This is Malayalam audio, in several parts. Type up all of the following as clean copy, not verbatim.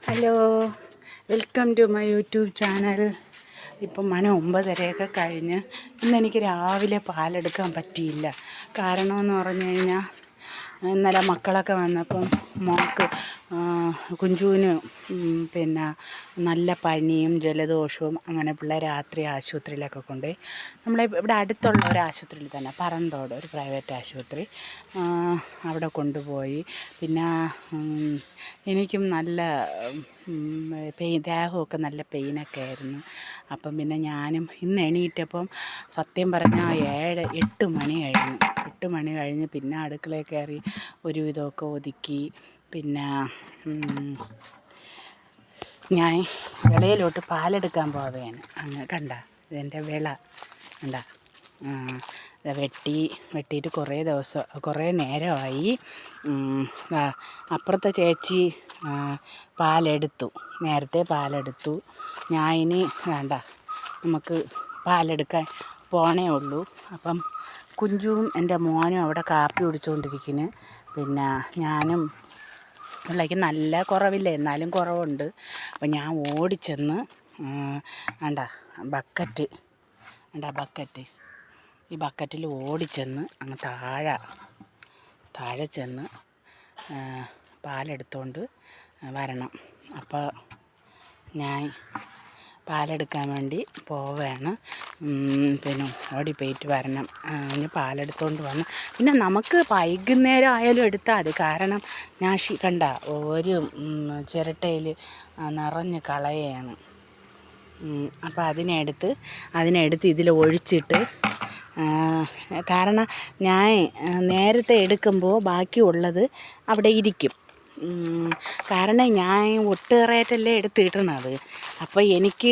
Hello, welcome to my YouTube channel. ഇപ്പം മണി 9:30 കഴിഞ്ഞ്. ഇന്നെനിക്ക് രാവിലെ പാലെടുക്കാൻ പറ്റിയില്ല. കാരണമെന്ന് പറഞ്ഞു കഴിഞ്ഞാൽ ഇന്നലെ മക്കളൊക്കെ വന്നപ്പം മോൾക്ക് കുഞ്ചുവിന് പിന്നെ നല്ല പനിയും ജലദോഷവും. അങ്ങനെ പിള്ളേർ രാത്രി ആശുപത്രിയിലൊക്കെ കൊണ്ടുപോയി. നമ്മളെ ഇവിടെ അടുത്തുള്ള ഒരു ആശുപത്രിയിൽ തന്നെ, പറന്തോട് ഒരു പ്രൈവറ്റ് ആശുപത്രി, അവിടെ കൊണ്ടുപോയി. പിന്നെ എനിക്കും നല്ല ദേഹമൊക്കെ നല്ല പെയിനൊക്കെ ആയിരുന്നു. അപ്പം പിന്നെ ഞാനും ഇന്ന് എണീറ്റപ്പം സത്യം പറഞ്ഞാൽ 8 മണി കഴിഞ്ഞു. 8 മണി കഴിഞ്ഞ് പിന്നെ അടുക്കളയിൽ കയറി ഒരുവിധമൊക്കെ ഒതുക്കി. പിന്നെ ഞാൻ വിളയിലോട്ട് പാലെടുക്കാൻ പോവുകയാണ്. ഇതെൻ്റെ വിള കണ്ട. വെട്ടിയിട്ട് കുറേ നേരമായി. അപ്പുറത്തെ ചേച്ചി നേരത്തെ പാലെടുത്തു. ഞാൻ ഇനി നമുക്ക് പാലെടുക്കാൻ പോണേ ഉള്ളൂ. അപ്പം കുഞ്ചുവും എൻ്റെ മോനും അവിടെ കാപ്പി കുടിച്ചുകൊണ്ടിരിക്കുന്നു. പിന്നെ ഞാനും പിള്ളേർക്ക് നല്ല കുറവില്ല, എന്നാലും കുറവുണ്ട്. അപ്പം ഞാൻ ഓടിച്ചെന്ന് ബക്കറ്റ് ഈ ബക്കറ്റിൽ ഓടിച്ചെന്ന് അങ്ങ് താഴെ ചെന്ന് പാലെടുത്തുകൊണ്ട് വരണം. അപ്പോൾ ഞാൻ പാലെടുക്കാൻ വേണ്ടി പോവുകയാണ്. പിന്നെ ഓടിപ്പോയിട്ട് വരണം. ഇനി പാലെടുത്തുകൊണ്ട് വന്ന് പിന്നെ നമുക്ക് വൈകുന്നേരം ആയാലും എടുത്താൽ മതി. കാരണം ഞാൻ ഒരു ചിരട്ടയിൽ നിറഞ്ഞ് കളയുകയാണ്. അപ്പോൾ അതിനെടുത്ത് ഇതിൽ ഒഴിച്ചിട്ട്, കാരണം ഞാൻ നേരത്തെ എടുക്കുമ്പോൾ ബാക്കിയുള്ളത് അവിടെ ഇരിക്കും. കാരണം ഞാൻ ഒട്ടേറെയായിട്ടല്ലേ എടുത്തിടണത്. അപ്പോൾ എനിക്ക്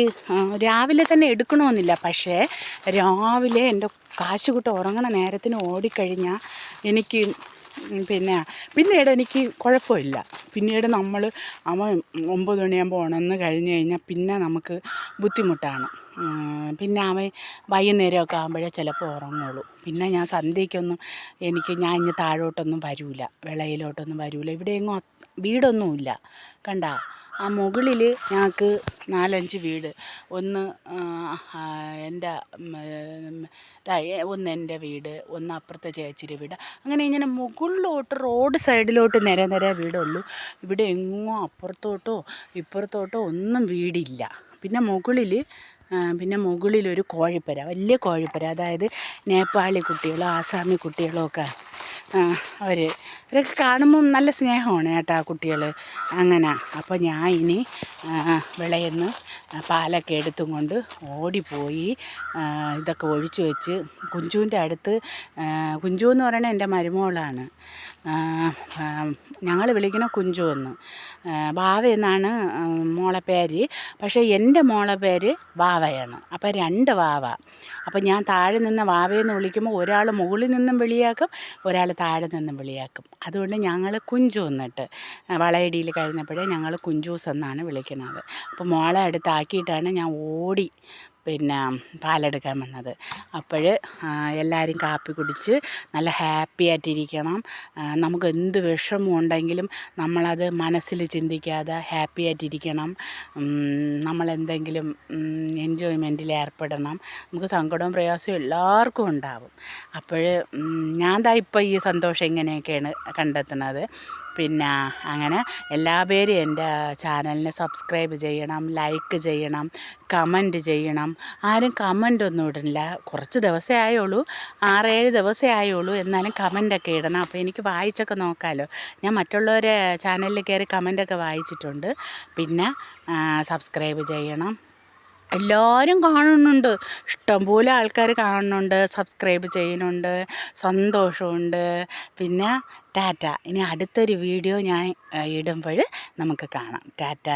രാവിലെ തന്നെ എടുക്കണമെന്നില്ല. പക്ഷേ രാവിലെ എൻ്റെ കാശുകുട്ട ഉറങ്ങണ നേരത്തിന് ഓടിക്കഴിഞ്ഞാൽ എനിക്ക് പിന്നീട് എനിക്ക് കുഴപ്പമില്ല. പിന്നീട് അവൻ 9 മണിയാകുമ്പോൾ ഉണർന്ന് കഴിഞ്ഞ് കഴിഞ്ഞാൽ പിന്നെ നമുക്ക് ബുദ്ധിമുട്ടാണ്. പിന്നെ അവൻ വൈകുന്നേരമൊക്കെ ആകുമ്പോഴേ ചിലപ്പോൾ ഉറങ്ങുള്ളൂ. പിന്നെ ഞാൻ സന്ധ്യയ്ക്കൊന്നും ഞാൻ ഇനി താഴോട്ടൊന്നും വരില്ല, വിളയിലോട്ടൊന്നും വരില്ല. ഇവിടെയെങ്ങും വീടൊന്നുമില്ല. ആ മുകളിൽ ഞങ്ങൾക്ക് 4-5 വീട്. ഒന്ന് എൻ്റെ വീട്, ഒന്ന് അപ്പുറത്തെ ചേച്ചിയുടെ വീട്. അങ്ങനെ ഇങ്ങനെ മുകളിലോട്ട് റോഡ് സൈഡിലോട്ട് നിര വീടുള്ളൂ. ഇവിടെ എങ്ങും അപ്പുറത്തോട്ടോ ഇപ്പുറത്തോട്ടോ ഒന്നും വീടില്ല. പിന്നെ മുകളിലൊരു കോഴിപ്പര, വലിയ കോഴിപ്പര. അതായത് നേപ്പാളി കുട്ടികളും ആസാമി കുട്ടികളും ഒക്കെ അവരൊക്കെ കാണുമ്പം നല്ല സ്നേഹമാണ് കേട്ടോ ആ കുട്ടികൾ. അങ്ങനെ അപ്പോൾ ഞാൻ ഇനി വിളയെന്ന് പാലൊക്കെ എടുത്തും കൊണ്ട് ഓടിപ്പോയി ഇതൊക്കെ ഒഴിച്ചു വെച്ച് കുഞ്ചുവിൻ്റെ അടുത്ത്. കുഞ്ചു എന്ന് പറയുന്നത് എൻ്റെ മരുമോളാണ്. ഞങ്ങൾ വിളിക്കണ കുഞ്ചു എന്ന്. വാവ എന്നാണ് മോളെ പേര്. പക്ഷേ എൻ്റെ മോളെ പേര് വാവയാണ്. അപ്പോൾ 2 വാവ. അപ്പോൾ ഞാൻ താഴെ നിന്ന് വാവയെന്ന് വിളിക്കുമ്പോൾ ഒരാൾ മുകളിൽ നിന്നും വിളിയാക്കും, ഒരാൾ താഴെ നിന്നും വിളിയാക്കും. അതുകൊണ്ട് ഞങ്ങൾ കുഞ്ചു എന്നിട്ട് വളയിടിയിൽ കഴിഞ്ഞപ്പോഴേ ഞങ്ങൾ കുഞ്ചൂസ് എന്നാണ് വിളിക്കുന്നത്. അപ്പോൾ മോളെ അടുത്താക്കിയിട്ടാണ് ഞാൻ ഓടി പാലെടുക്കാൻ വന്നത്. അപ്പോൾ എല്ലാവരും കാപ്പി കുടിച്ച് നല്ല ഹാപ്പി ആയിട്ടിരിക്കണം. നമുക്ക് എന്ത് വിഷമം ഉണ്ടെങ്കിലും നമ്മളത് മനസ്സിൽ ചിന്തിക്കാതെ ഹാപ്പി ആയിട്ടിരിക്കണം. നമ്മളെന്തെങ്കിലും എൻജോയ്മെൻറ്റിൽ ഏർപ്പെടണം. നമുക്ക് സങ്കടവും പ്രയാസവും എല്ലാവർക്കും ഉണ്ടാവും. അപ്പോൾ ഞാൻ ഇപ്പോൾ ഈ സന്തോഷം ഇങ്ങനെയൊക്കെയാണ് കണ്ടെത്തുന്നത്. പിന്നെ അങ്ങനെ എല്ലാവരും എൻ്റെ ചാനലിനെ സബ്സ്ക്രൈബ് ചെയ്യണം, ലൈക്ക് ചെയ്യണം, കമൻറ്റ് ചെയ്യണം. ആരും കമൻറ്റൊന്നും ഇടില്ല. കുറച്ച് ദിവസമേ ആയുള്ളൂ, 6-7 ദിവസമേ ആയുള്ളൂ. എന്നാലും കമൻറ്റൊക്കെ ഇടണം. അപ്പോൾ എനിക്ക് വായിച്ചൊക്കെ നോക്കാമല്ലോ. ഞാൻ മറ്റുള്ളവരെ ചാനലിൽ കയറി കമൻറ്റൊക്കെ വായിച്ചിട്ടുണ്ട്. പിന്നെ സബ്സ്ക്രൈബ് ചെയ്യണം. എല്ലാവരും കാണുന്നുണ്ട്, ഇഷ്ടംപോലെ ആൾക്കാർ കാണുന്നുണ്ട്, സബ്സ്ക്രൈബ് ചെയ്യുന്നുണ്ട്, സന്തോഷമുണ്ട്. പിന്നെ ടാറ്റ. ഇനി അടുത്തൊരു വീഡിയോ ഞാൻ ഇടുമ്പോൾ നമുക്ക് കാണാം. ടാറ്റ.